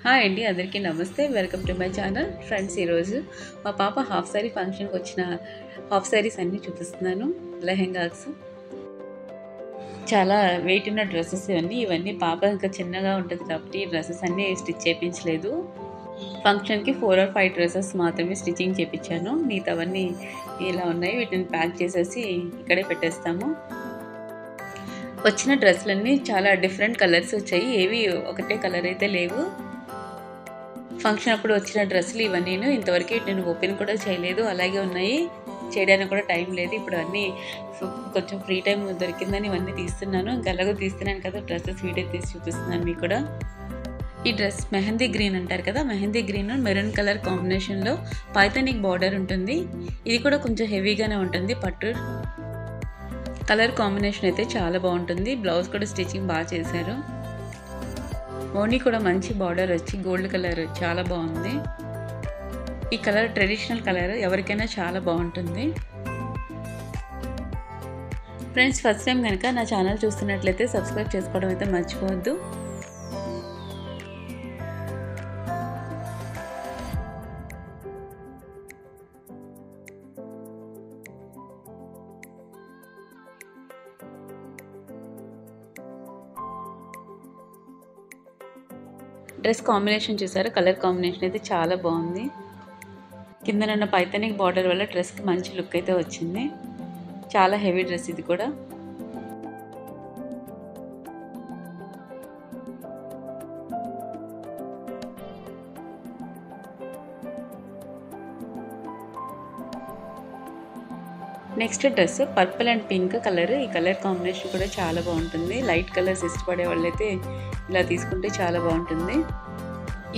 Hi అండి, అందరికీ నమస్తే. Welcome to my channel. Friends, ఈరోజు మా పాప హాఫ్ సారీ ఫంక్షన్కి వచ్చిన హాఫ్ సారీస్ అన్నీ చూపిస్తున్నాను. లెహెంగాస్, చాలా వెయిట్ ఉన్న డ్రెస్సెస్ ఇవన్నీ పాప ఇంకా చిన్నగా ఉంటుంది కాబట్టి ఈ డ్రెస్సెస్ అన్నీ స్టిచ్ చేయించలేదు. ఫంక్షన్కి 4 or 5 డ్రెస్సెస్ మాత్రమే స్టిచ్చింగ్ చేయించాను. మిగతావన్నీ ఇలా ఉన్నాయి. వీటిని ప్యాక్ చేసేసి ఇక్కడే పెట్టేస్తాము. వచ్చిన డ్రెస్సులన్నీ చాలా డిఫరెంట్ కలర్స్ వచ్చాయి. ఏవి ఒకటే కలర్ అయితే లేవు. ఫంక్షన్ అప్పుడు వచ్చిన డ్రెస్సులు ఇవన్నీ ఇంతవరకు నేను ఓపెన్ కూడా చేయలేదు, అలాగే ఉన్నాయి. చేయడానికి కూడా టైం లేదు. ఇప్పుడు అన్నీ కొంచెం ఫ్రీ టైం దొరికిందని ఇవన్నీ తీస్తున్నాను. ఇంకా అలాగో తీస్తున్నాను కదా, డ్రెస్సెస్ వీడియో తీసి చూపిస్తున్నాను మీకు కూడా. ఈ డ్రెస్ మెహందీ గ్రీన్ అంటారు కదా, మెహందీ గ్రీన్ మెరూన్ కలర్ కాంబినేషన్లో పైథానిక్ బార్డర్ ఉంటుంది. ఇది కూడా కొంచెం హెవీగానే ఉంటుంది. పట్టు కలర్ కాంబినేషన్ అయితే చాలా బాగుంటుంది. బ్లౌజ్ కూడా స్టిచ్చింగ్ బాగా చేశారు. ఓనీ కూడా మంచి బార్డర్ వచ్చి గోల్డ్ కలర్ చాలా బాగుంది. ఈ కలర్ ట్రెడిషనల్ కలర్, ఎవరికైనా చాలా బాగుంటుంది. ఫ్రెండ్స్, ఫస్ట్ టైం కనుక నా ఛానల్ చూస్తున్నట్లయితే సబ్స్క్రైబ్ చేసుకోవడం అయితే మర్చిపోవద్దు. డ్రెస్ కాంబినేషన్ చూసారా, కలర్ కాంబినేషన్ అయితే చాలా బాగుంది. కిందనున్న పైథానిక్ బార్డర్ వల్ల డ్రెస్కి మంచి లుక్ అయితే వచ్చింది. చాలా హెవీ డ్రెస్ ఇది కూడా. Next dress purple and pink colour. ఈ కలర్ కాంబినేషన్ కూడా చాలా బాగుంటుంది. లైట్ కలర్స్ ఇష్టపడే వాళ్ళైతే ఇలా తీసుకుంటే చాలా బాగుంటుంది.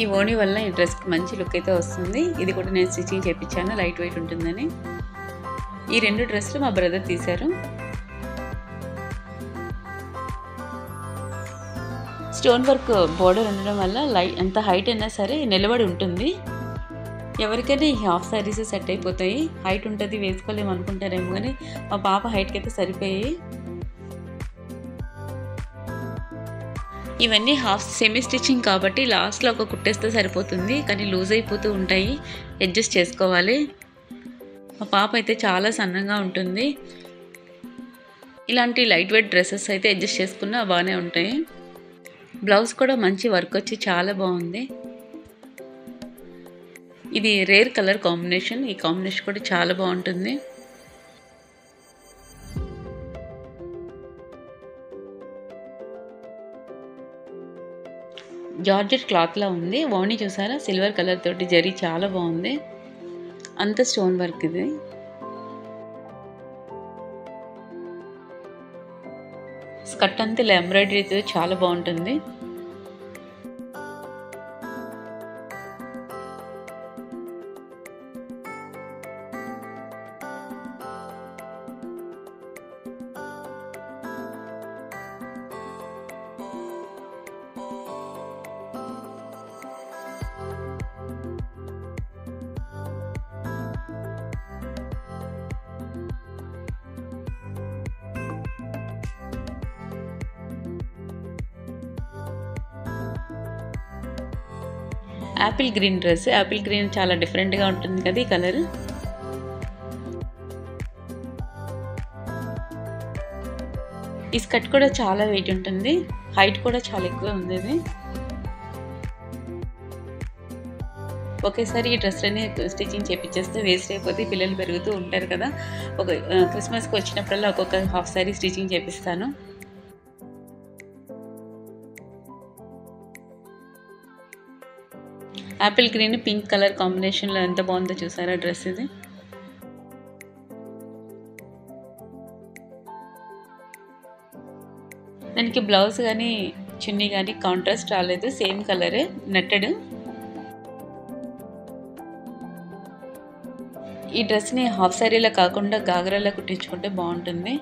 ఈ ఓణి వల్ల ఈ డ్రెస్కి మంచి లుక్ అయితే వస్తుంది. ఇది కూడా నేను స్టిచ్చింగ్ చేయించాను, లైట్ వెయిట్ ఉంటుందని. ఈ 2 డ్రెస్సులు మా బ్రదర్ తీశారు. స్టోన్ వర్క్ బోర్డర్ ఉండడం వల్ల ఎంత హైట్ అయినా సరే నిలబడి ఉంటుంది. ఎవరికైనా ఈ హాఫ్ సారీస్ సెట్ అయిపోతాయి. హైట్ ఉంటుంది వేసుకోలేము అనుకుంటారేమో, కానీ మా పాప హైట్కి అయితే సరిపోయాయి. ఇవన్నీ హాఫ్ సెమీ స్టిచ్చింగ్ కాబట్టి లాస్ట్లో ఒక కుట్టేస్తే సరిపోతుంది, కానీ లూజ్ అయిపోతూ ఉంటాయి, అడ్జస్ట్ చేసుకోవాలి. మా పాప అయితే చాలా సన్నగా ఉంటుంది. ఇలాంటి లైట్ వెయిట్ డ్రెస్సెస్ అయితే అడ్జస్ట్ చేసుకున్నా బాగానే ఉంటాయి. బ్లౌజ్ కూడా మంచి వర్క్ వచ్చి చాలా బాగుంది. ఇది రేర్ కలర్ కాంబినేషన్. ఈ కాంబినేషన్ కూడా చాలా బాగుంటుంది. జార్జెట్ క్లాత్లా ఉంది. ఓణి చూసారా, సిల్వర్ కలర్ తోటి జరీ చాలా బాగుంది. అంత స్టోన్ వర్క్ ఇది. స్కర్ట్ అంతా ఇలా ఎంబ్రాయిడరీతో చాలా బాగుంటుంది. Apple green dress. Apple green చాలా డిఫరెంట్గా ఉంటుంది కదా ఈ కలర్. ఈ స్కర్ట్ కూడా చాలా వెయిట్ ఉంటుంది. హైట్ కూడా చాలా ఎక్కువ ఉంది. ఇది ఒకేసారి ఈ డ్రెస్లని స్టిచ్చింగ్ చేయించేస్తే వేస్ట్ అయిపోతే పిల్లలు పెరుగుతూ ఉంటారు కదా. క్రిస్మస్కి వచ్చినప్పుడల్లా ఒక్కొక్క హాఫ్ సారీ స్టిచ్చింగ్ చేపిస్తాను. యాపిల్ గ్రీన్ పింక్ కలర్ కాంబినేషన్లో ఎంత బాగుందో చూసారా డ్రెస్ ఇది. దానికి బ్లౌజ్ కానీ చున్నీ కానీ కాంట్రాస్ట్ రాలేదు, సేమ్ కలరే నెట్టెడ్. ఈ డ్రెస్ని హాఫ్ సారీలా కాకుండా గాగ్రాలా కుట్టించుకుంటే బాగుంటుంది.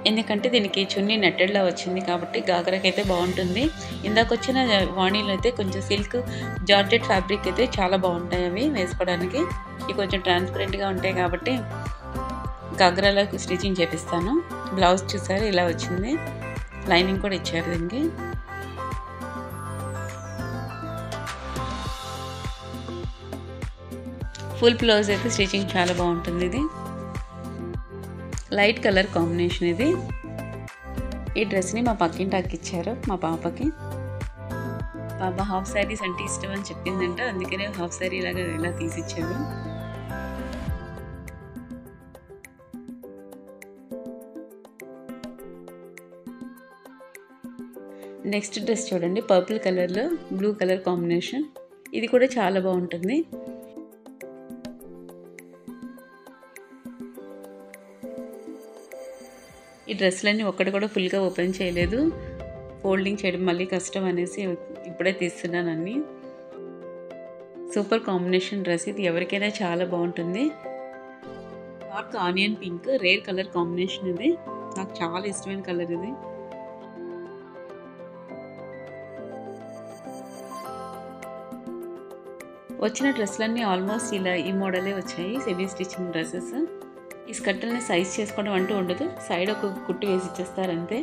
ఎందుకంటే దీనికి చున్నీ నెట్టెడ్లా వచ్చింది కాబట్టి గాగ్రాకి అయితే బాగుంటుంది. ఇందాక వచ్చిన వాణీలు అయితే కొంచెం సిల్క్ జార్జెట్ ఫ్యాబ్రిక్ అయితే చాలా బాగుంటాయి అవి వేసుకోవడానికి. ఇవి కొంచెం ట్రాన్స్పరెంట్గా ఉంటాయి కాబట్టి గాగ్రాలో స్టిచ్చింగ్ చేపిస్తాను. బ్లౌజ్ చూసారు ఇలా వచ్చింది. లైనింగ్ కూడా ఇచ్చారు దీనికి. ఫుల్ బ్లౌజ్ అయితే స్టిచ్చింగ్ చాలా బాగుంటుంది. ఇది లైట్ కలర్ కాంబినేషన్. ఇది ఈ డ్రెస్ని మా పక్కింటి అక్క ఇచ్చారు మా పాపకి. పాప హాఫ్ శారీస్ అంటే ఇష్టం అని చెప్పిందంట, అందుకనే హాఫ్ శారీ లాగా ఇలా తీసిచ్చారు. నెక్స్ట్ డ్రెస్ చూడండి, పర్పుల్ కలర్లో బ్లూ కలర్ కాంబినేషన్. ఇది కూడా చాలా బాగుంటుంది. ఈ డ్రెస్లన్నీ ఒక్కటి కూడా ఫుల్గా ఓపెన్ చేయలేదు, ఫోల్డింగ్ చేయడం మళ్ళీ కష్టం అనేసి ఇప్పుడే తీస్తున్నాను అన్నీ. సూపర్ కాంబినేషన్ డ్రెస్ ఇది, ఎవరికైనా చాలా బాగుంటుంది. Dark onion pink rare colour combination. ఇది నాకు చాలా ఇష్టమైన కలర్. ఇది వచ్చిన డ్రెస్లన్నీ ఆల్మోస్ట్ ఇలా ఈ మోడలే వచ్చాయి, సెమీ స్టిచ్చింగ్ డ్రెస్సెస్. ఈ స్కర్ట్లని సైజ్ చేసుకోవడం అంటూ ఉండదు, సైడ్ ఒక కుట్టు వేసి ఇచ్చేస్తారు అంతే.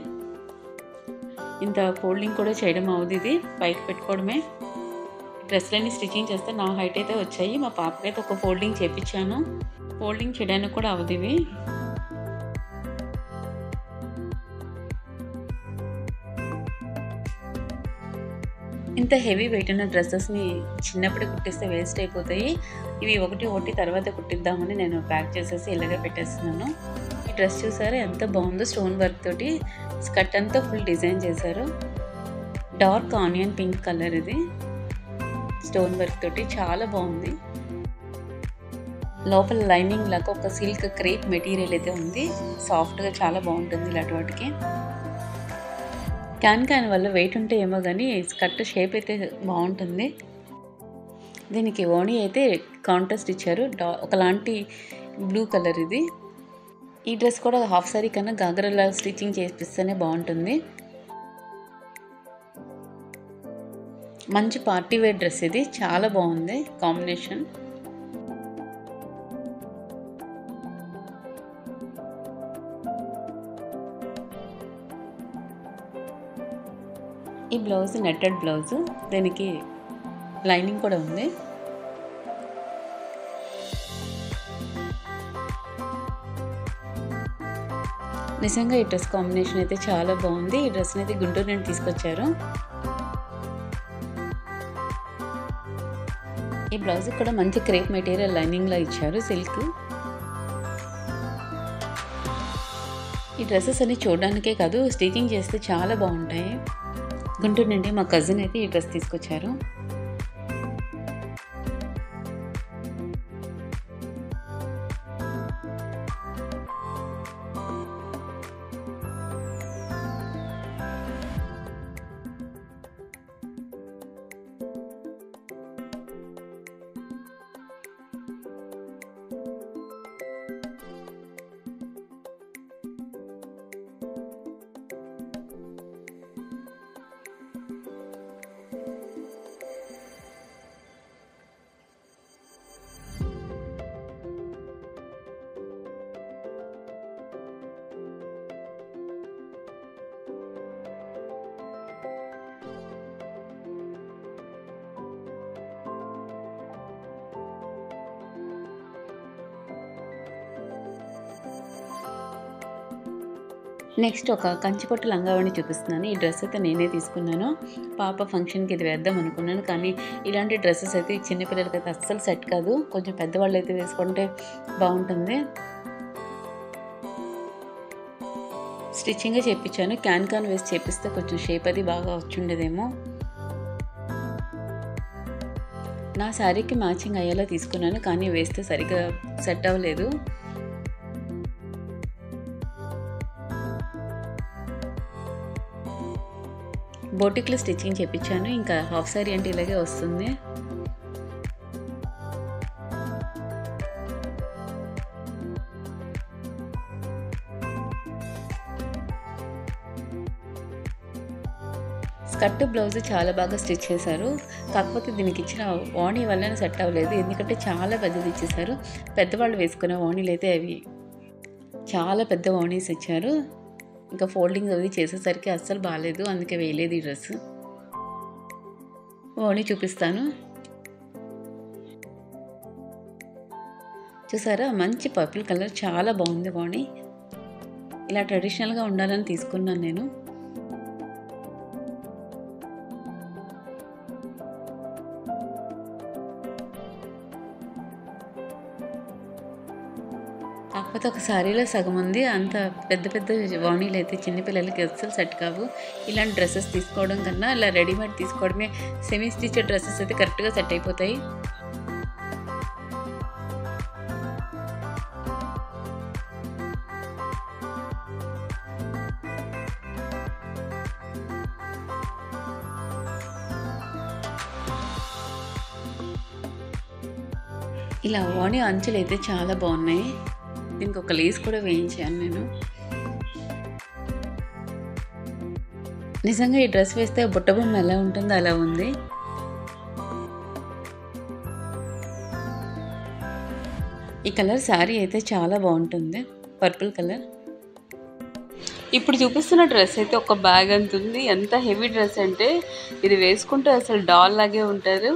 ఇంత ఫోల్డింగ్ కూడా చేయడం అవ్వదు, ఇది పైకి పెట్టుకోవడమే. డ్రెస్లన్నీ స్టిచ్చింగ్ చేస్తే నా హైట్ అయితే వచ్చాయి. మా పాపకైతే ఒక ఫోల్డింగ్ చేయించాను, ఫోల్డింగ్ చేయడానికి కూడా అవ్వదు ఇవి. ఇంత హెవీ వెయిట్ ఉన్న డ్రెస్సెస్ని చిన్నప్పుడే కుట్టిస్తే వేస్ట్ అయిపోతాయి. ఇవి ఒకటి తర్వాత కుట్టిద్దామని నేను ప్యాక్ చేసేసి ఇలాగే పెట్టేస్తున్నాను. ఈ డ్రెస్ చూసారా ఎంత బాగుందో, స్టోన్ వర్క్ తోటి స్కర్ట్ అంతా ఫుల్ డిజైన్ చేశారు. Dark onion pink colour. ఇది స్టోన్ వర్క్ తోటి చాలా బాగుంది. లోపల లైనింగ్ లాగా ఒక సిల్క్ క్రేప్ మెటీరియల్ అయితే ఉంది, సాఫ్ట్గా చాలా బాగుంటుంది ఇలాంటి వాటికి. క్యాన్ వల్ల వెయిట్ ఉంటే ఏమో కానీ స్కర్ట్ షేప్ అయితే బాగుంటుంది. దీనికి ఓణి అయితే కాంట్రాస్ట్ ఇచ్చారు, ఒకలాంటి బ్లూ కలర్. ఇది ఈ డ్రెస్ కూడా హాఫ్ సారీ కన్నా గాగ్రాలా స్టిచ్చింగ్ చేపిస్తేనే బాగుంటుంది. మంచి పార్టీ వేర్ డ్రెస్ ఇది, చాలా బాగుంది కాంబినేషన్. ఈ బ్లౌజ్ నెట్టెడ్ బ్లౌజ్, దీనికి లైనింగ్ కూడా ఉంది. నిజంగా ఈ డ్రెస్ కాంబినేషన్ అయితే చాలా బాగుంది. ఈ డ్రెస్ని అయితే గుంటూరు నుండి తీసుకొచ్చారు. ఈ బ్లౌజ్ కూడా మంచి క్రేప్ మెటీరియల్ లైనింగ్లో ఇచ్చారు, సిల్క్. ఈ డ్రెస్సెస్ అన్ని చూడడానికే కాదు, స్టిచింగ్ చేస్తే చాలా బాగుంటాయి. గుంటూరు నుండి మా కజిన్ అయితే ఈ డ్రెస్ తీసుకొచ్చారు. నెక్స్ట్ ఒక కంచిపట్టు లంగావణి చూపిస్తున్నాను. ఈ డ్రెస్ అయితే నేనే తీసుకున్నాను. పాప ఫంక్షన్కి ఇది వేద్దాం అనుకున్నాను, కానీ ఇలాంటి డ్రెస్సెస్ అయితే చిన్నపిల్లలకి అయితే అస్సలు సెట్ కాదు. కొంచెం పెద్దవాళ్ళు అయితే వేసుకుంటే బాగుంటుంది. స్టిచ్చింగే చేయించాను, క్యాన్ వేసి చేపిస్తే కొంచెం షేప్ అది బాగా వచ్చుండేదేమో. నా శారీకి మ్యాచింగ్ అయ్యేలా తీసుకున్నాను, కానీ వేస్తే సరిగ్గా సెట్ అవ్వలేదు. బోటిక్లో స్టిచ్చింగ్ చేయించాను. ఇంకా హాఫ్ సారీ అంటే ఇలాగే వస్తుంది. స్కర్ట్ బ్లౌజ్ చాలా బాగా స్టిచ్ చేశారు. కాకపోతే దీనికి ఇచ్చిన ఓణి వల్ల సెట్ అవ్వలేదు, ఎందుకంటే చాలా పెద్దది ఇచ్చేసారు. పెద్దవాళ్ళు వేసుకునే ఓణీలు అయితే అవి చాలా పెద్ద ఓణీస్ ఇచ్చారు. ఇంకా ఫోల్డింగ్ అవి చేసేసరికి అస్సలు బాగాలేదు, అందుకే వేయలేదు ఈ డ్రెస్. ఓణి చూపిస్తాను. చూసారా, మంచి పర్పుల్ కలర్, చాలా బాగుంది ఓణి. ఇలా ట్రెడిషనల్గా ఉండాలని తీసుకున్నాను నేను. కాకపోతే ఒక సారీలో సగం ఉంది. అంత పెద్ద పెద్ద వాణీలు అయితే చిన్నపిల్లలకి అస్సలు సెట్ కావు. ఇలాంటి డ్రెస్సెస్ తీసుకోవడం కన్నా ఇలా రెడీమేడ్ తీసుకోవడమే. సెమీ స్టిచ్డ్ డ్రెస్సెస్ అయితే కరెక్ట్గా సెట్ అయిపోతాయి. ఇలా ఓణి అంచులు అయితే చాలా బాగున్నాయి. దీనికి ఒక లేస్ కూడా వేయించాను నేను. నిజంగా ఈ డ్రెస్ వేస్తే బుట్ట బొమ్మ ఎలా ఉంటుందో అలా ఉంది. ఈ కలర్ శారీ అయితే చాలా బాగుంటుంది, పర్పుల్ కలర్. ఇప్పుడు చూపిస్తున్న డ్రెస్ అయితే ఒక బ్యాగ్ అంత ఉంది. ఎంత హెవీ డ్రెస్ అంటే ఇది వేసుకుంటే అసలు డాల్ లాగే ఉంటారు.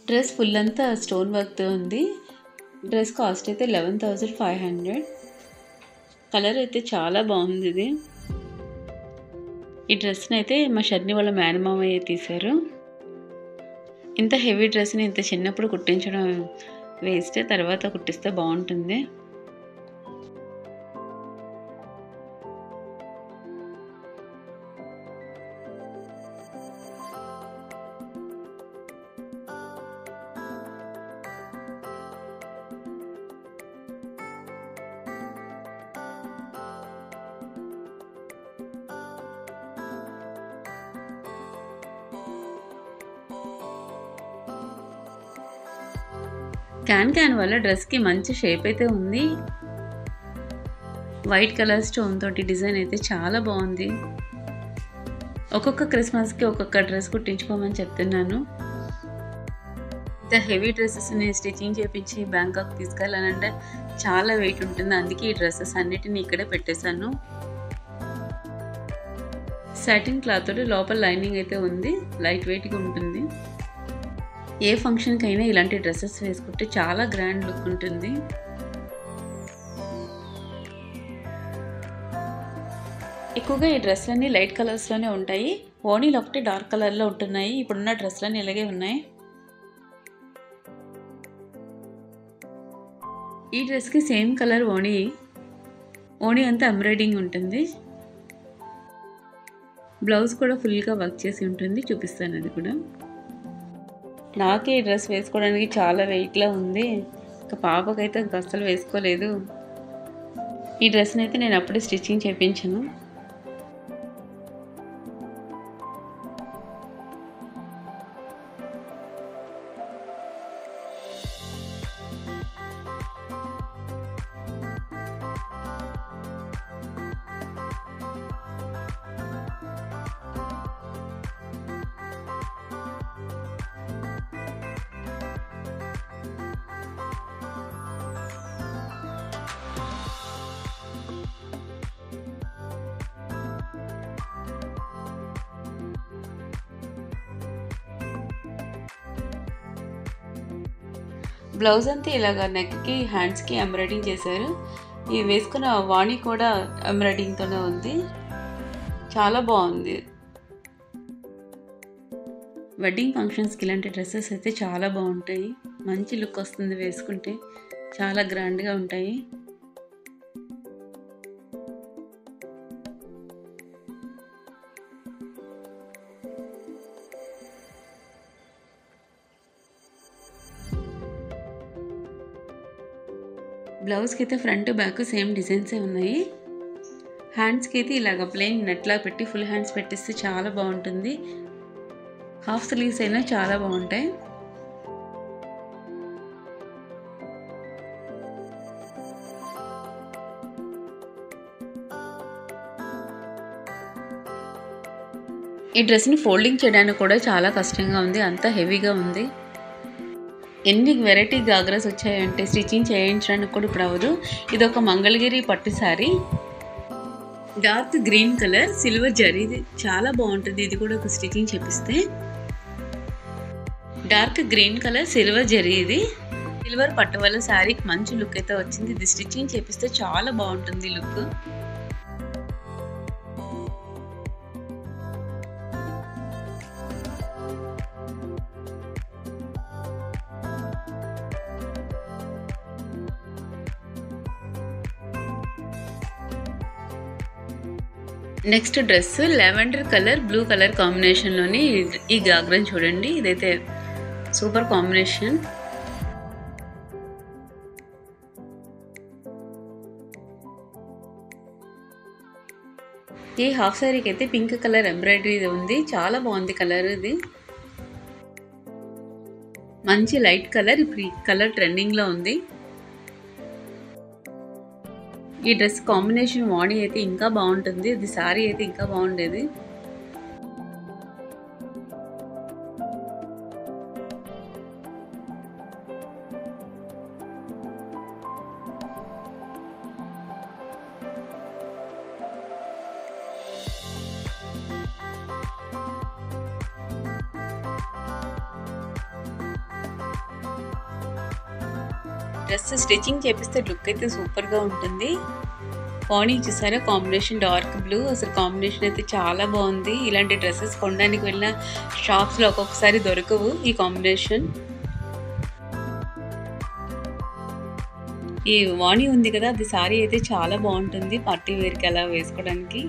డ్రెస్ ఫుల్ అంతా స్టోన్ వర్క్తో ఉంది. డ్రెస్ కాస్ట్ అయితే 11,500. కలర్ అయితే చాలా బాగుంది ఇది. ఈ డ్రెస్ని అయితే మా షర్ని వాళ్ళ మేనమామయ్య తీశారు. ఇంత హెవీ డ్రెస్ని ఇంత చిన్నప్పుడు కుట్టించడం వేస్ట్, తర్వాత కుట్టిస్తే బాగుంటుంది. క్యాన్ వల్ల డ్రెస్కి మంచి షేప్ అయితే ఉంది. వైట్ కలర్ స్టోన్ తోటి డిజైన్ అయితే చాలా బాగుంది. ఒక్కొక్క క్రిస్మస్కి ఒక్కొక్క డ్రెస్ కుట్టించుకోమని చెప్తున్నాను. ఇంత హెవీ డ్రెస్సెస్ని స్టిచ్చింగ్ చేయించి బ్యాంకాక్ తీసుకెళ్ళాలంటే చాలా వెయిట్ ఉంటుంది. అందుకే ఈ డ్రెస్సెస్ అన్నిటిని ఇక్కడే పెట్టేశాను. సాటిన్ క్లాత్ తోటి లోపల లైనింగ్ అయితే ఉంది, లైట్ వెయిట్గా ఉంటుంది. ఏ ఫంక్షన్కి అయినా ఇలాంటి డ్రెస్సెస్ వేసుకుంటే చాలా గ్రాండ్ లుక్ ఉంటుంది. ఎక్కువగా ఈ డ్రెస్లన్నీ లైట్ కలర్స్లోనే ఉంటాయి. ఓణీలు ఒకటి డార్క్ కలర్లో ఉంటున్నాయి. ఇప్పుడున్న డ్రెస్లన్నీ ఇలాగే ఉన్నాయి. ఈ డ్రెస్కి సేమ్ కలర్ ఓణీ అంతా ఎంబ్రాయిడింగ్ ఉంటుంది. బ్లౌజ్ కూడా ఫుల్గా వర్క్ చేసి ఉంటుంది, చూపిస్తాను అది కూడా. నాకే ఈ డ్రెస్ వేసుకోవడానికి చాలా వెయిట్లా ఉంది. ఇంకా పాపకైతే అస్సలు వేసుకోలేదు. ఈ డ్రెస్ని అయితే నేను అప్పుడే స్టిచ్చింగ్ చేయించాను. బ్లౌజ్ అంతా ఇలాగా నెక్కి హ్యాండ్స్కి ఎంబ్రాయిడింగ్ చేశారు. ఈ వేసుకున్న వాణి కూడా ఎంబ్రాయిడింగ్తోనే ఉంది, చాలా బాగుంది. వెడ్డింగ్ ఫంక్షన్స్కి ఇలాంటి డ్రెస్సెస్ అయితే చాలా బాగుంటాయి. మంచి లుక్ వస్తుంది వేసుకుంటే, చాలా గ్రాండ్గా ఉంటాయి. బ్లౌజ్కి అయితే ఫ్రంట్ బ్యాక్ సేమ్ డిజైన్సే ఉన్నాయి. హ్యాండ్స్కి అయితే ఇలాగ ప్లెయిన్ నెట్లా పెట్టి ఫుల్ హ్యాండ్స్ పెట్టిస్తే చాలా బాగుంటుంది. హాఫ్ స్లీవ్స్ అయినా చాలా బాగుంటాయి. ఈ డ్రెస్ని ఫోల్డింగ్ చేయడానికి కూడా చాలా కష్టంగా ఉంది, అంత హెవీగా ఉంది. ఎన్ని వెరైటీ గాగ్రాస్ వచ్చాయంటే స్టిచ్చింగ్ చేయించడానికి కూడా ఇప్పుడు అవ్వదు. ఇది ఒక మంగళగిరి పట్టు sari. Dark green colour silver zari, ఇది చాలా బాగుంటుంది. ఇది కూడా ఒక స్టిచ్చింగ్ చేపిస్తే. Dark green colour silver zari, ఇది సిల్వర్ పట్టు వల్ల శారీకి మంచి లుక్ అయితే వచ్చింది. ఇది స్టిచ్చింగ్ చేపిస్తే చాలా బాగుంటుంది look. Next dress lavender colour blue colour కాంబినేషన్లోని ఈ గాగ్రాని చూడండి. ఇదైతే సూపర్ కాంబినేషన్. ఈ హాఫ్ శారీకి అయితే పింక్ కలర్ ఎంబ్రాయిడరీ ఉంది. చాలా బాగుంది కలర్. ఇది మంచి లైట్ కలర్. ఇప్పుడు ఈ కలర్ ట్రెండింగ్లో ఉంది. ఈ డ్రెస్ కాంబినేషన్ వాణి అయితే ఇంకా బాగుంటుంది. ఇది శారీ అయితే ఇంకా బాగుండేది. డ్రెస్ స్టిచ్చింగ్ చేపిస్తే లుక్ అయితే సూపర్గా ఉంటుంది. పానీ చూసారా కాంబినేషన్ డార్క్ బ్లూ, అసలు కాంబినేషన్ అయితే చాలా బాగుంది. ఇలాంటి డ్రెస్సెస్ కొనడానికి వెళ్ళిన షాప్స్లో ఒక్కొక్కసారి దొరకవు ఈ కాంబినేషన్. ఈ వాణి ఉంది కదా, అది సారీ అయితే చాలా బాగుంటుంది పార్టీ వేర్కి అలా వేసుకోవడానికి.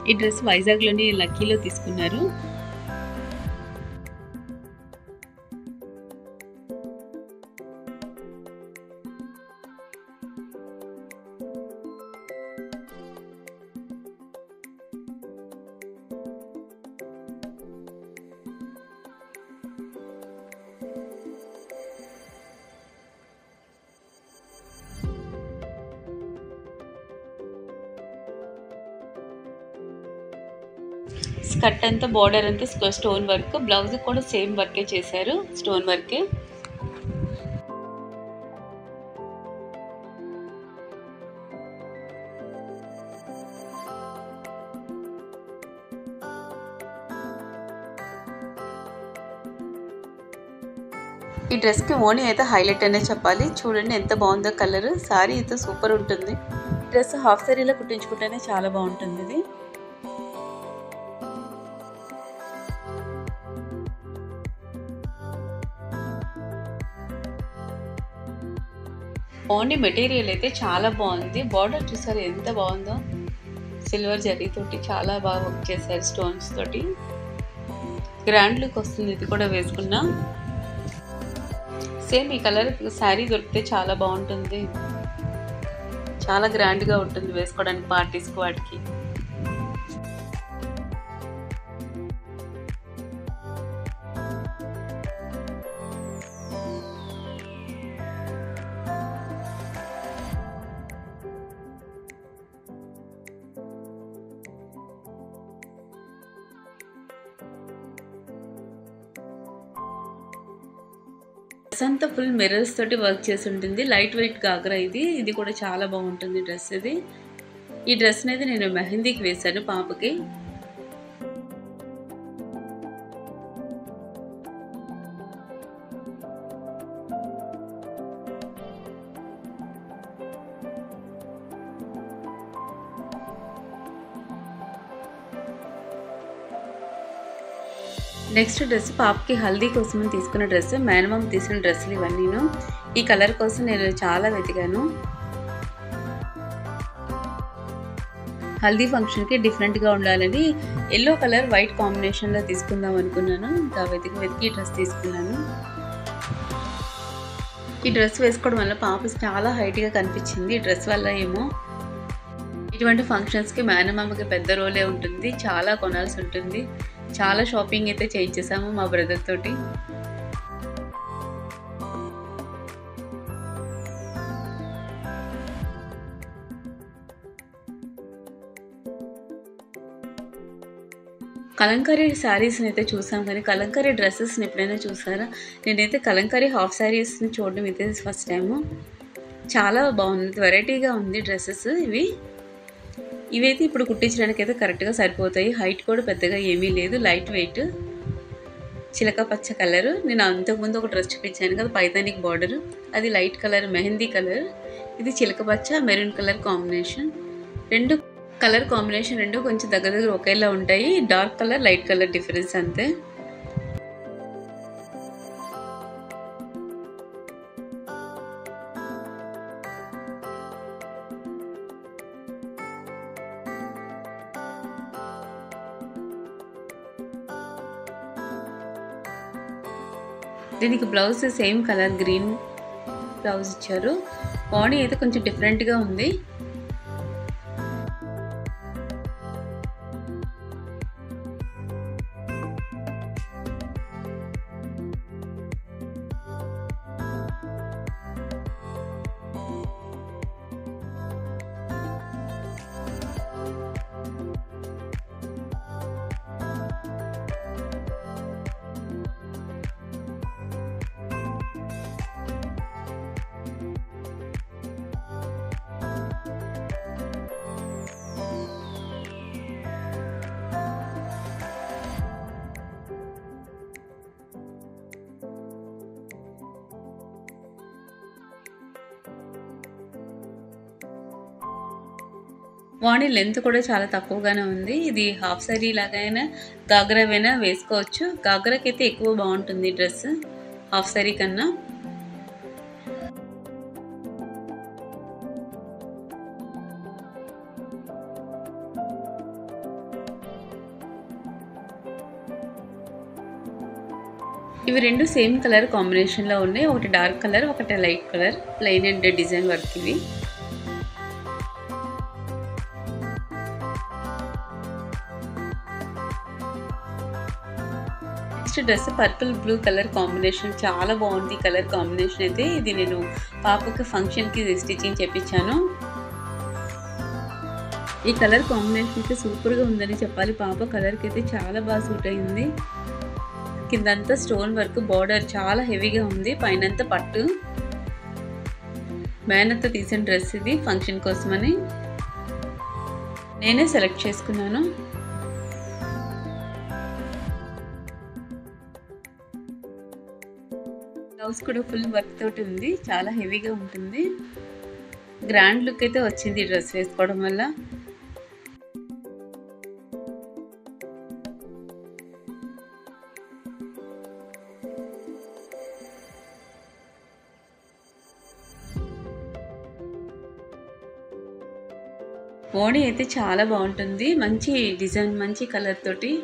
ఈ డ్రెస్ వైజాగ్లోని లక్కీలో తీసుకున్నారు. స్కర్ట్ అంతా బార్డర్ అంతా స్టోన్ వర్క్, బ్లౌజ్ కూడా సేమ్ వర్కే చేశారు, స్టోన్ వర్కే. ఈ డ్రెస్కి ఓణి అయితే హైలైట్ అనే చెప్పాలి. చూడండి ఎంత బాగుందో కలర్. సారీ అయితే సూపర్ ఉంటుంది. డ్రెస్ హాఫ్ సారీలో కుట్టించుకుంటేనే చాలా బాగుంటుంది ఇది. ఓన్లీ మెటీరియల్ అయితే చాలా బాగుంది. బార్డర్ చూసారు ఎంత బాగుందో, సిల్వర్ జరీ తోటి చాలా బాగా వర్క్ చేశారు, స్టోన్స్ తోటి. గ్రాండ్ లుక్ వస్తుంది ఇది కూడా వేసుకున్నా. సేమ్ ఈ కలర్ శారీ దొరికితే చాలా బాగుంటుంది, చాలా గ్రాండ్గా ఉంటుంది వేసుకోవడానికి పార్టీస్కి వాటికి. డ్రెస్ అంతా ఫుల్ మిర్రర్స్ తోటి వర్క్ చేసి ఉంటుంది. లైట్ వెయిట్ గాగ్రా ఇది. ఇది కూడా చాలా బాగుంటుంది డ్రెస్ ఇది. ఈ డ్రెస్ అనేది నేను మెహందీకి వేశాను పాపకి. నెక్స్ట్ డ్రెస్ పాపకి హల్దీ కోసం తీసుకున్న డ్రెస్, మేనమామ తీసిన డ్రెస్సులు ఇవన్నీను. ఈ కలర్ కోసం నేను చాలా వెతికాను. హల్దీ ఫంక్షన్కి డిఫరెంట్గా ఉండాలని ఎల్లో కలర్ వైట్ కాంబినేషన్లో తీసుకుందాం అనుకున్నాను. ఇంకా వెతికి ఈ డ్రెస్ తీసుకున్నాను. ఈ డ్రెస్ వేసుకోవడం వల్ల పాప చాలా హైట్గా కనిపించింది. ఈ డ్రెస్ వల్ల ఏమో. ఇటువంటి ఫంక్షన్స్కి మేనమామకి పెద్ద రోలే ఉంటుంది, చాలా కొనాల్సి ఉంటుంది. చాలా షాపింగ్ అయితే చేయించేసాము మా బ్రదర్ తోటి. కలంకారీ శారీస్ని అయితే చూసాం, కానీ కలంకారీ డ్రెస్సెస్ని ఎప్పుడైనా చూసారా? నేనైతే కలంకారీ హాఫ్ శారీస్ని చూడడం అయితే ఫస్ట్ టైము. చాలా బాగుంది, వెరైటీగా ఉంది డ్రెస్సెస్ ఇవి. ఇవైతే ఇప్పుడు కుట్టించడానికి అయితే కరెక్ట్గా సరిపోతాయి. హైట్ కూడా పెద్దగా ఏమీ లేదు, లైట్ వెయిట్, చిలక పచ్చ కలర్. నేను అంతకుముందు ఒక డ్రెస్ చూపించాను కదా పైతానిక్ బార్డర్, అది లైట్ కలర్ మెహందీ కలర్. ఇది చిలక పచ్చ మెరూన్ కలర్ కాంబినేషన్. రెండు కలర్ కాంబినేషన్ రెండు కొంచెం దగ్గర దగ్గర ఒకేలా ఉంటాయి. Dark colour light colour difference అంతే. దీనికి blouse same colour green blouse ఇచ్చారు. బాడీ అయితే కొంచెం డిఫరెంట్గా ఉంది. బాడీ లెంత్ కూడా చాలా తక్కువగానే ఉంది. ఇది హాఫ్ సారీ లాగైనా గాగ్రావైనా వేసుకోవచ్చు. గాగ్రాకి అయితే ఎక్కువ బాగుంటుంది డ్రెస్ హాఫ్ సారీ కన్నా. ఇవి రెండు సేమ్ కలర్ కాంబినేషన్లో ఉన్నాయి. ఒకటి డార్క్ కలర్, ఒకటి light colour, plain and design work ఇవి. Next dress purple blue colour combination, చాలా బాగుంది కలర్ కాంబినేషన్ అయితే. ఇది నేను పాపకి ఫంక్షన్కి స్టిచ్చింగ్ చేపించాను. ఈ కలర్ కాంబినేషన్ అయితే సూపర్గా ఉందని చెప్పాలి. పాప కలర్కి అయితే చాలా బాగా సూట్ అయింది. కిందంతా స్టోన్ వర్క్, బార్డర్ చాలా హెవీగా ఉంది, పైనంతా పట్టు. మేనత్త తీసిన డ్రెస్ ఇది ఫంక్షన్ కోసమని నేనే సెలెక్ట్ చేసుకున్నాను. బ్లౌజ్ కూడా ఫుల్ వర్క్ తోటి ఉంది, చాలా హెవీగా ఉంటుంది. గ్రాండ్ లుక్ అయితే వచ్చింది ఈ డ్రెస్ వేసుకోవడం వల్ల. బాడీ అయితే చాలా బాగుంటుంది, మంచి డిజైన్ మంచి కలర్ తోటి.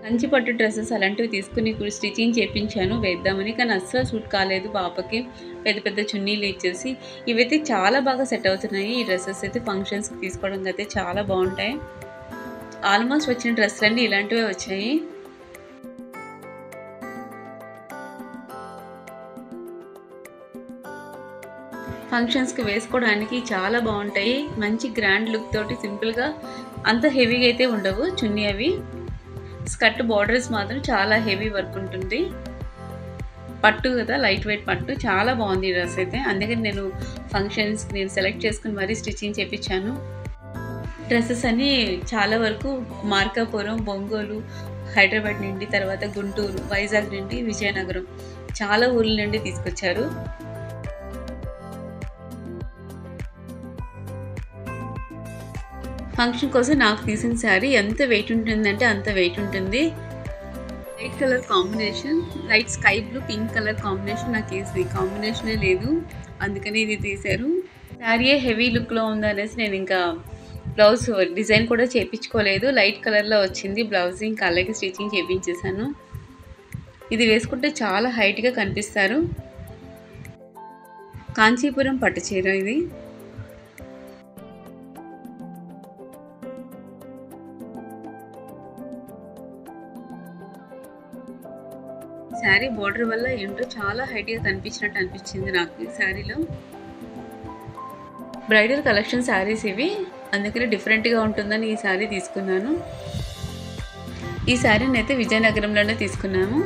కంచి పట్టు డ్రెస్సెస్ అలాంటివి తీసుకుని స్టిచ్చింగ్ చేయించాను వేద్దామని, కానీ అస్సలు సూట్ కాలేదు పాపకి. పెద్ద పెద్ద చున్నీలు ఇచ్చేసి ఇవైతే చాలా బాగా సెట్ అవుతున్నాయి. ఈ డ్రెస్సెస్ అయితే ఫంక్షన్స్కి తీసుకోవడానికి అయితే చాలా బాగుంటాయి. ఆల్మోస్ట్ వచ్చిన డ్రెస్సులన్నీ ఇలాంటివే వచ్చాయి. ఫంక్షన్స్కి వేసుకోవడానికి చాలా బాగుంటాయి, మంచి గ్రాండ్ లుక్ తోటి. సింపుల్గా అంత హెవీగా అయితే ఉండవు చున్నీ అవి. స్కర్ట్ బార్డర్స్ మాత్రం చాలా హెవీ వర్క్ ఉంటుంది. పట్టు కదా, లైట్ వెయిట్ పట్టు, చాలా బాగుంది ఈ డ్రెస్ అయితే. అందుకని నేను ఫంక్షన్స్కి నేను సెలెక్ట్ చేసుకుని మరీ స్టిచ్చింగ్ చేయించాను. డ్రెస్సెస్ అన్నీ చాలా వరకు మార్కాపురం, ఒంగోలు, హైదరాబాద్ నుండి, తర్వాత గుంటూరు, వైజాగ్ నుండి, విజయనగరం, చాలా ఊర్ల నుండి తీసుకొచ్చారు. ఫంక్షన్ కోసం నాకు తీసిన శారీ ఎంత వెయిట్ ఉంటుందంటే అంత వెయిట్ ఉంటుంది. Light colour combination, light sky blue pink colour combination నాకు ఈ కాంబినేషనే లేదు, అందుకని ఇది తీశారు. శారీయే హెవీ లుక్లో ఉందనేసి నేను ఇంకా బ్లౌజ్ డిజైన్ కూడా చేయించుకోలేదు. లైట్ కలర్లో వచ్చింది బ్లౌజ్, ఇంకా అలాగే స్టిచ్చింగ్ చేయించేసాను. ఇది వేసుకుంటే చాలా హైట్గా కనిపిస్తారు. కాంచీపురం పట్టు చీర ఇది. శారీ బోర్డర్ వల్ల ఏంటో చాలా హైట్గా కనిపించినట్టు అనిపించింది నాకు ఈ శారీలో. బ్రైడల్ కలెక్షన్ శారీస్ ఇవి, అందుకని డిఫరెంట్గా ఉంటుందని ఈ శారీ తీసుకున్నాను. ఈ శారీని అయితే విజయనగరంలోనే తీసుకున్నాము.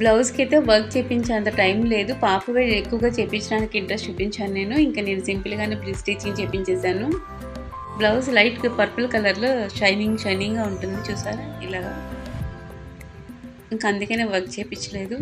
బ్లౌజ్కి అయితే వర్క్ చేయించేంత టైం లేదు, పాపవే ఎక్కువగా చేయించడానికి ఇంట్రెస్ట్ చూపించాను నేను. ఇంకా నేను సింపుల్గానే స్టిచ్చింగ్ చేయించేసాను. బ్లౌజ్ లైట్ పర్పుల్ కలర్లో షైనింగ్గా ఉంటుంది చూసారా ఇలాగా. ఇంకా అందుకనే వర్క్ చేయించలేదు.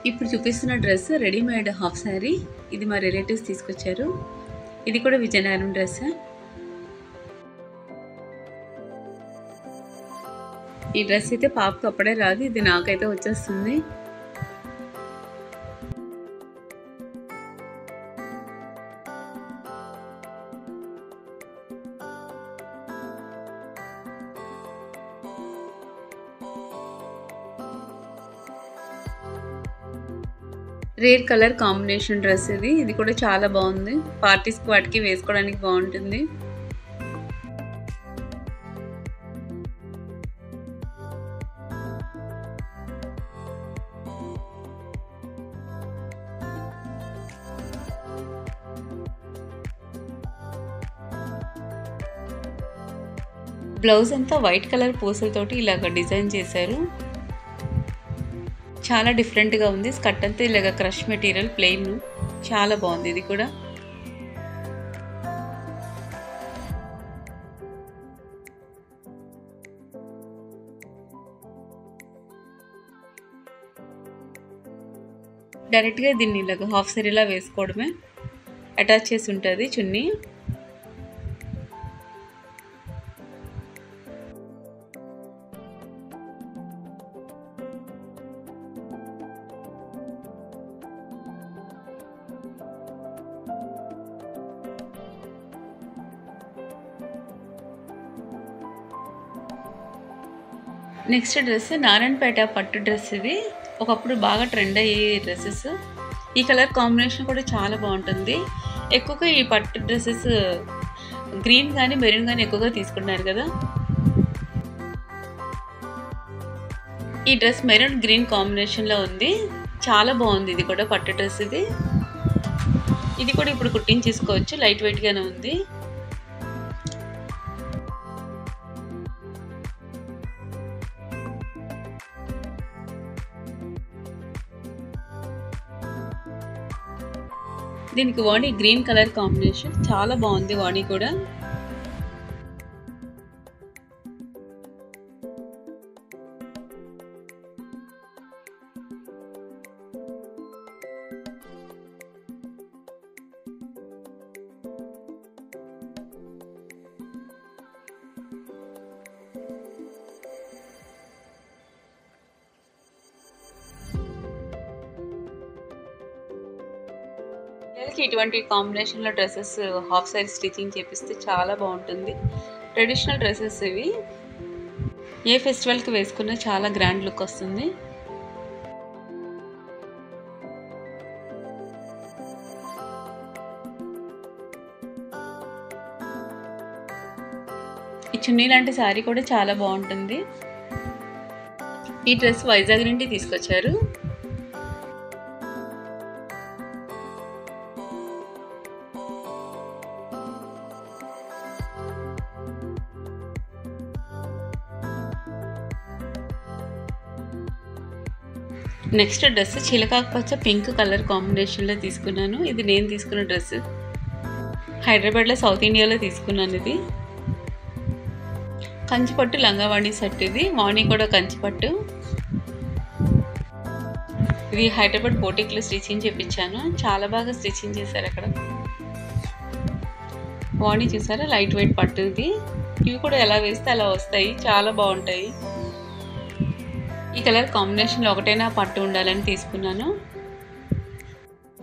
ఇప్పుడు చూపిస్తున్న డ్రెస్ రెడీమేడ్ హాఫ్ శారీ. ఇది మా రిలేటివ్స్ తీసుకొచ్చారు. ఇది కూడా విజయనగరం డ్రెస్. ఈ డ్రెస్ అయితే పాపకు అప్పుడే రాదు, ఇది నాకైతే వచ్చేస్తుంది. రేర్ కలర్ కాంబినేషన్ డ్రెస్ ఇది. ఇది కూడా చాలా బాగుంది, పార్టీస్కి వాటికి వేసుకోవడానికి బాగుంటుంది. బ్లౌజ్ అంతా వైట్ కలర్ పూసలతోటి ఇలాగ డిజైన్ చేశారు. చాలా డిఫరెంట్గా ఉంది. స్కర్ట్ అంతా ఇలాగ క్రష్ మెటీరియల్ ప్లెయిన్, చాలా బాగుంది ఇది కూడా. డైరెక్ట్గా దీన్ని ఇలాగ హాఫ్ సారీలా వేసుకోవడమే, అటాచ్ చేసి ఉంటుంది చున్నీ. నెక్స్ట్ డ్రెస్ నారాయణపేట పట్టు డ్రెస్. ఇది ఒకప్పుడు బాగా ట్రెండ్ అయ్యే డ్రెస్సెస్. ఈ కలర్ కాంబినేషన్ కూడా చాలా బాగుంటుంది. ఎక్కువగా ఈ పట్టు డ్రెస్సెస్ గ్రీన్ కానీ మెరూన్ కానీ ఎక్కువగా తీసుకున్నారు కదా. ఈ డ్రెస్ మెరూన్ గ్రీన్ కాంబినేషన్లో ఉంది, చాలా బాగుంది. ఇది కూడా పట్టు డ్రెస్. ఇది కూడా ఇప్పుడు కుట్టించేసుకోవచ్చు, లైట్ వెయిట్గానే ఉంది. దీనికి వాణి గ్రీన్ కలర్ కాంబినేషన్, చాలా బాగుంది వాణి కూడా. ఇటువంటి కాంబినేషన్లో డ్రెస్సెస్ హాఫ్ సారీ స్టిచ్చింగ్ చేపిస్తే చాలా బాగుంటుంది. ట్రెడిషనల్ డ్రెస్సెస్ ఇవి, ఏ ఫెస్టివల్కి వేసుకున్నా చాలా గ్రాండ్ లుక్ వస్తుంది. ఈ చున్నీ లాంటి శారీ కూడా చాలా బాగుంటుంది. ఈ డ్రెస్ వైజాగ్ నుండి తీసుకొచ్చారు. నెక్స్ట్ డ్రెస్ చిలకాకు పచ్చ పింక్ కలర్ కాంబినేషన్లో తీసుకున్నాను. ఇది నేను తీసుకున్న డ్రెస్, హైదరాబాద్లో సౌత్ ఇండియాలో తీసుకున్నాను. ఇది కంచిపట్టు లంగావాణి సెట్. ఇది వాణి కూడా కంచిపట్టు. ఇది హైదరాబాద్ బోటిక్లో స్టిచ్చింగ్ చేయించాను, చాలా బాగా స్టిచ్చింగ్ చేశారు అక్కడ. వాణి చూసారా, లైట్ వెయిట్ పట్టు. ఇవి కూడా ఎలా వేస్తే అలా వస్తాయి, చాలా బాగుంటాయి. ఈ కలర్ కాంబినేషన్లో ఒకటైనా పట్టు ఉండాలని తీసుకున్నాను.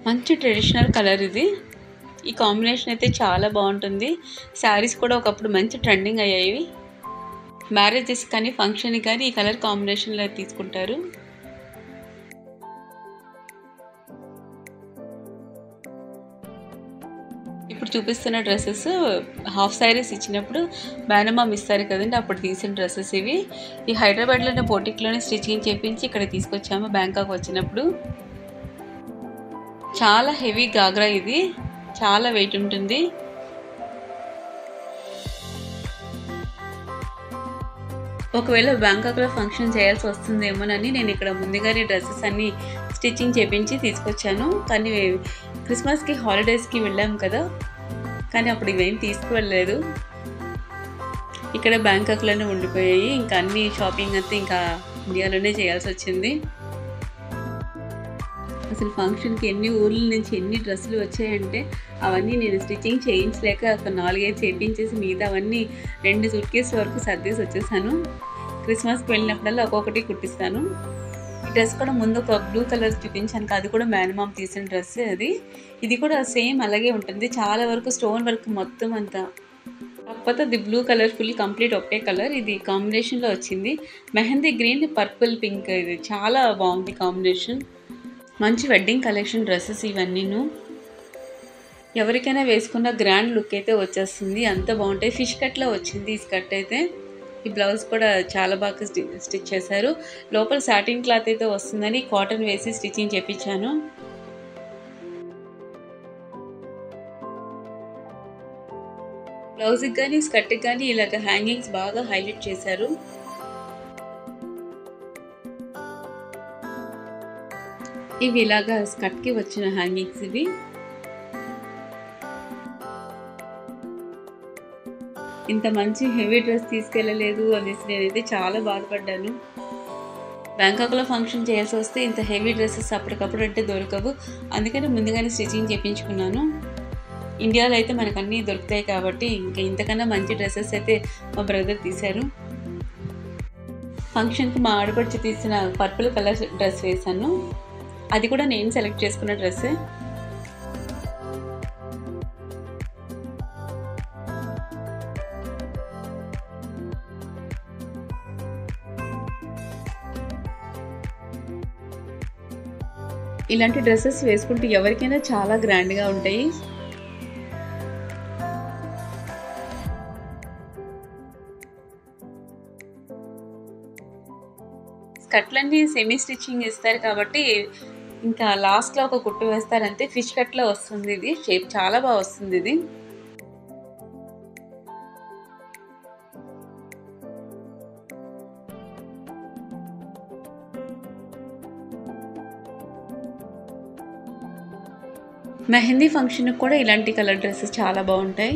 మంచి ట్రెడిషనల్ కలర్ ఇది. ఈ కాంబినేషన్ అయితే చాలా బాగుంటుంది. శారీస్ కూడా ఒకప్పుడు మంచి ట్రెండింగ్ అయ్యాయి. మ్యారేజెస్ కానీ ఫంక్షన్ కానీ ఈ కలర్ కాంబినేషన్లో తీసుకుంటారు. ఇప్పుడు చూపిస్తున్న డ్రెస్సెస్ హాఫ్ శారీస్ ఇచ్చినప్పుడు మేనమామ ఇస్తారు కదండి, అప్పుడు తీసిన డ్రెస్సెస్ ఇవి. ఈ హైదరాబాద్లోనే బోటిక్లోనే స్టిచ్చింగ్ చేయించి ఇక్కడ తీసుకొచ్చాము బ్యాంకాక్ వచ్చినప్పుడు. చాలా హెవీ గాగ్రా, ఇది చాలా వెయిట్ ఉంటుంది. ఒకవేళ బ్యాంకాక్లో ఫంక్షన్ చేయాల్సి వస్తుందేమోనని నేను ఇక్కడ ముందుగానే డ్రెస్సెస్ అన్నీ స్టిచ్చింగ్ చేయించి తీసుకొచ్చాను. కానీ క్రిస్మస్కి హాలిడేస్కి వెళ్ళాము కదా, కానీ అప్పుడు ఇవేం తీసుకువెళ్ళలేదు. ఇక్కడ బ్యాంకాక్లోనే ఉండిపోయాయి. ఇంకా అన్ని షాపింగ్ అంతా ఇంకా ఇండియాలోనే చేయాల్సి వచ్చింది. అసలు ఫంక్షన్కి ఎన్ని ఊర్ల నుంచి ఎన్ని డ్రెస్సులు వచ్చాయంటే అవన్నీ నేను స్టిచ్చింగ్ చేయించలేక ఒక 4-5 చేయించేసి మిగతా అవన్నీ 2 సూట్ కేసు వరకు సర్దేసి వచ్చేసాను. క్రిస్మస్కి వెళ్ళినప్పుడల్లా ఒక్కొక్కటి కుట్టిస్తాను. ఈ డ్రెస్ కూడా ముందు ఒక బ్లూ కలర్ చూపించాను, అది కూడా మేనమామ తీసిన డ్రెస్. ఇది కూడా సేమ్ అలాగే ఉంటుంది, చాలా వరకు స్టోన్ వర్క్ మొత్తం అంతా. కాకపోతే అది బ్లూ కలర్ ఫుల్ కంప్లీట్ ఒకే కలర్. ఇది కాంబినేషన్లో వచ్చింది, మెహందీ గ్రీన్ పర్పుల్ పింక్. ఇది చాలా బాగుంది కాంబినేషన్. మంచి వెడ్డింగ్ కలెక్షన్ డ్రెస్సెస్ ఇవన్నీను. ఎవరికైనా వేసుకున్న గ్రాండ్ లుక్ అయితే వచ్చేస్తుంది, అంత బాగుంటాయి. ఫిష్ కట్లో వచ్చింది ఈ స్కర్ట్ అయితే. ఈ బ్లౌజ్ కూడా చాలా బాగా స్టిచ్ చేశారు. లోపల సాటిన్ క్లాత్ అయితే వస్తుందని కాటన్ వేసి స్టిచ్చింగ్ చేయించాను. బ్లౌజ్కి కానీ స్కర్ట్కి కానీ ఇలాగ హ్యాంగింగ్స్ బాగా హైలైట్ చేశారు. ఇవి ఇలాగా స్కర్ట్కి వచ్చిన హ్యాంగింగ్స్ ఇవి. ఇంత మంచి హెవీ డ్రెస్ తీసుకెళ్ళలేదు అనేసి నేనైతే చాలా బాధపడ్డాను. బ్యాంకాక్లో ఫంక్షన్ చేయాల్సి వస్తే ఇంత హెవీ డ్రెస్సెస్ అప్పటికప్పుడు అంటే దొరకవు, అందుకని ముందుగానే స్టిచ్చింగ్ చేయించుకున్నాను. ఇండియాలో అయితే మనకు అన్నీ దొరుకుతాయి కాబట్టి ఇంకా ఇంతకన్నా మంచి డ్రెస్సెస్ అయితే మా బ్రదర్ తీశారు. ఫంక్షన్కి మా ఆడపడుచు తీసిన పర్పుల్ కలర్ డ్రెస్ వేశాను, అది కూడా నేను సెలెక్ట్ చేసుకున్న డ్రెస్సే. ఇలాంటి డ్రెస్సెస్ వేసుకుంటే ఎవరికైనా చాలా గ్రాండ్గా ఉంటాయి. స్కర్ట్లన్నీ సెమీ స్టిచ్చింగ్ ఇస్తారు కాబట్టి ఇంకా లాస్ట్లో ఒక కుట్టు వేస్తారంటే. ఫిష్ కట్లో వస్తుంది, ఇది షేప్ చాలా బాగా వస్తుంది. ఇది మెహందీ ఫంక్షన్కి కూడా ఇలాంటి కలర్ డ్రెస్సెస్ చాలా బాగుంటాయి.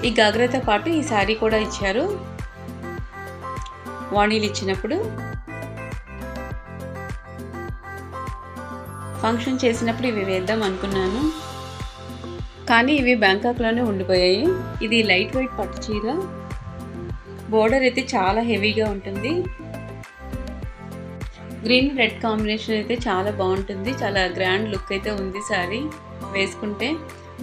ఈ గాగ్రాతో పాటు ఈ శారీ కూడా ఇచ్చారు వాణీలు ఇచ్చినప్పుడు. ఫంక్షన్ చేసినప్పుడు ఇవి వేద్దాం అనుకున్నాను, కానీ ఇవి బ్యాంకాక్లోనే ఉండిపోయాయి. ఇది లైట్ వెయిట్ పట్టు చీర, బోర్డర్ అయితే చాలా హెవీగా ఉంటుంది. గ్రీన్ రెడ్ కాంబినేషన్ అయితే చాలా బాగుంటుంది, చాలా గ్రాండ్ లుక్ అయితే ఉంది శారీ వేసుకుంటే.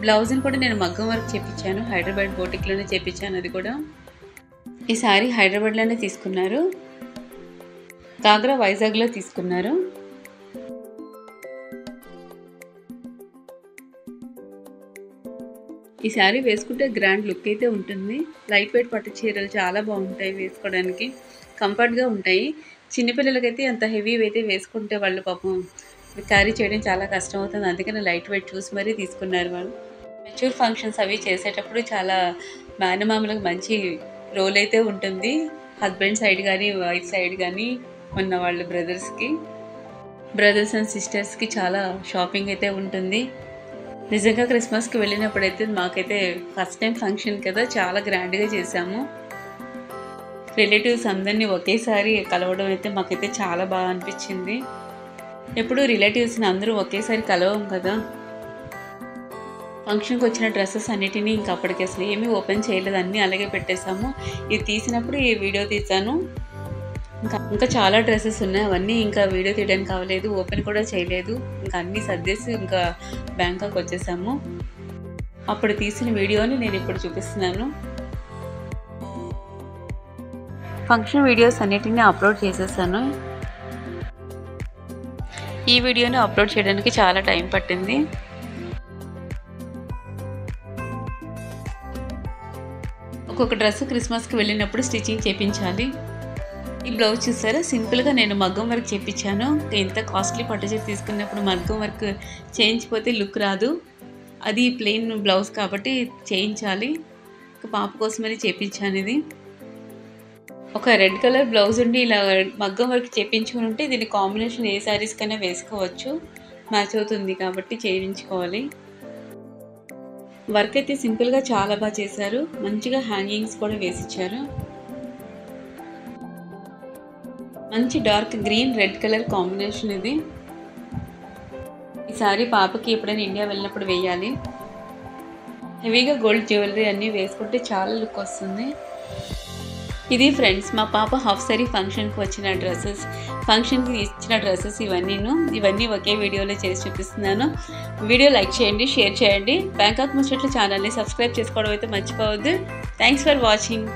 బ్లౌజ్ని కూడా నేను మగ్గం వర్క్ చేయించాను, హైదరాబాద్ బోటిక్లోనే చేయించాను. అది కూడా ఈ శారీ హైదరాబాద్లోనే తీసుకున్నారు, గాగ్రా వైజాగ్లో తీసుకున్నారు. ఈ శారీ వేసుకుంటే గ్రాండ్ లుక్ అయితే ఉంటుంది. లైట్ వెయిట్ పట్టు చీరలు చాలా బాగుంటాయి వేసుకోవడానికి, కంఫర్ట్గా ఉంటాయి. చిన్నపిల్లలకైతే అంత హెవీ అయితే వేసుకుంటే వాళ్ళు పాపం క్యారీ చేయడం చాలా కష్టం అవుతుంది, అందుకని లైట్ వెయిట్ చూసి మరీ తీసుకున్నారు వాళ్ళు. మెచ్యూర్ ఫంక్షన్స్ అవి చేసేటప్పుడు చాలా మేనమామలకు మంచి రోల్ అయితే ఉంటుంది, హస్బెండ్ సైడ్ కానీ వైఫ్ సైడ్ కానీ ఉన్న వాళ్ళ బ్రదర్స్ అండ్ సిస్టర్స్కి చాలా షాపింగ్ అయితే ఉంటుంది. నిజంగా క్రిస్మస్కి వెళ్ళినప్పుడైతే మాకైతే ఫస్ట్ టైం ఫంక్షన్ కదా, చాలా గ్రాండ్గా చేసాము. రిలేటివ్స్ అందరినీ ఒకేసారి కలవడం అయితే మాకైతే చాలా బాగా అనిపించింది. ఎప్పుడు రిలేటివ్స్ని అందరూ ఒకేసారి కలవం కదా. ఫంక్షన్కి వచ్చిన డ్రెస్సెస్ అన్నిటినీ ఇంకా అప్పటికి అసలు ఏమీ ఓపెన్ చేయలేదు, అన్నీ అలాగే పెట్టేశాము. ఇది తీసినప్పుడు ఈ వీడియో తీసాను. ఇంకా చాలా డ్రెస్సెస్ ఉన్నాయి, అవన్నీ ఇంకా వీడియో తీయడానికి కావలేదు, ఓపెన్ కూడా చేయలేదు. ఇంకా అన్నీ సర్దేసి ఇంకా బ్యాంకాక్ వచ్చేసాము. అప్పుడు తీసిన వీడియోని నేను ఇప్పుడు చూపిస్తున్నాను. ఫంక్షన్ వీడియోస్ అన్నిటిని అప్లోడ్ చేసేసాను. ఈ వీడియోని అప్లోడ్ చేయడానికి చాలా టైం పట్టింది. ఒక్కొక్క డ్రెస్ క్రిస్మస్కి వెళ్ళినప్పుడు స్టిచ్చింగ్ చేయించాలి. ఈ బ్లౌజ్ చూసారా, సింపుల్గా నేను మగ్గం వర్క్ చేయించాను. ఎంత కాస్ట్లీ పట్టు చీర తీసుకున్నప్పుడు మగ్గం వర్క్ చేయించిపోతే లుక్ రాదు. అది ప్లెయిన్ బ్లౌజ్ కాబట్టి చేయించాలి. పాప కోసమని చేయించాను. ఇది ఒక రెడ్ కలర్ బ్లౌజ్ ఉండి ఇలా మగ్గం వర్క్ చేయించుకుని ఉంటే దీని కాంబినేషన్ ఏ శారీస్ కైనా వేసుకోవచ్చు, మ్యాచ్ అవుతుంది కాబట్టి చేయించుకోవాలి. వర్క్ అయితే సింపుల్గా చాలా బాగా చేశారు. మంచిగా హ్యాంగింగ్స్ కూడా వేసిచ్చారు. మంచి dark green red colour combination ఇది. ఈ సారీ పాపకి ఎప్పుడైనా ఇండియా వెళ్ళినప్పుడు వేయాలి. హెవీగా గోల్డ్ జ్యువెలరీ అన్నీ వేసుకుంటే చాలా లుక్ వస్తుంది. ఇది ఫ్రెండ్స్ మా పాప హాఫ్ సారీ ఫంక్షన్కి వచ్చిన డ్రెస్సెస్, ఫంక్షన్కి ఇచ్చిన డ్రెస్సెస్ ఇవన్నీ ఒకే వీడియోలో చేసి చూపిస్తున్నాను. వీడియో లైక్ చేయండి, షేర్ చేయండి. బ్యాంకాక్ ముచ్చట్లు ఛానల్ని సబ్స్క్రైబ్ చేసుకోవడం అయితే మర్చిపోవద్దు. Thanks for watching.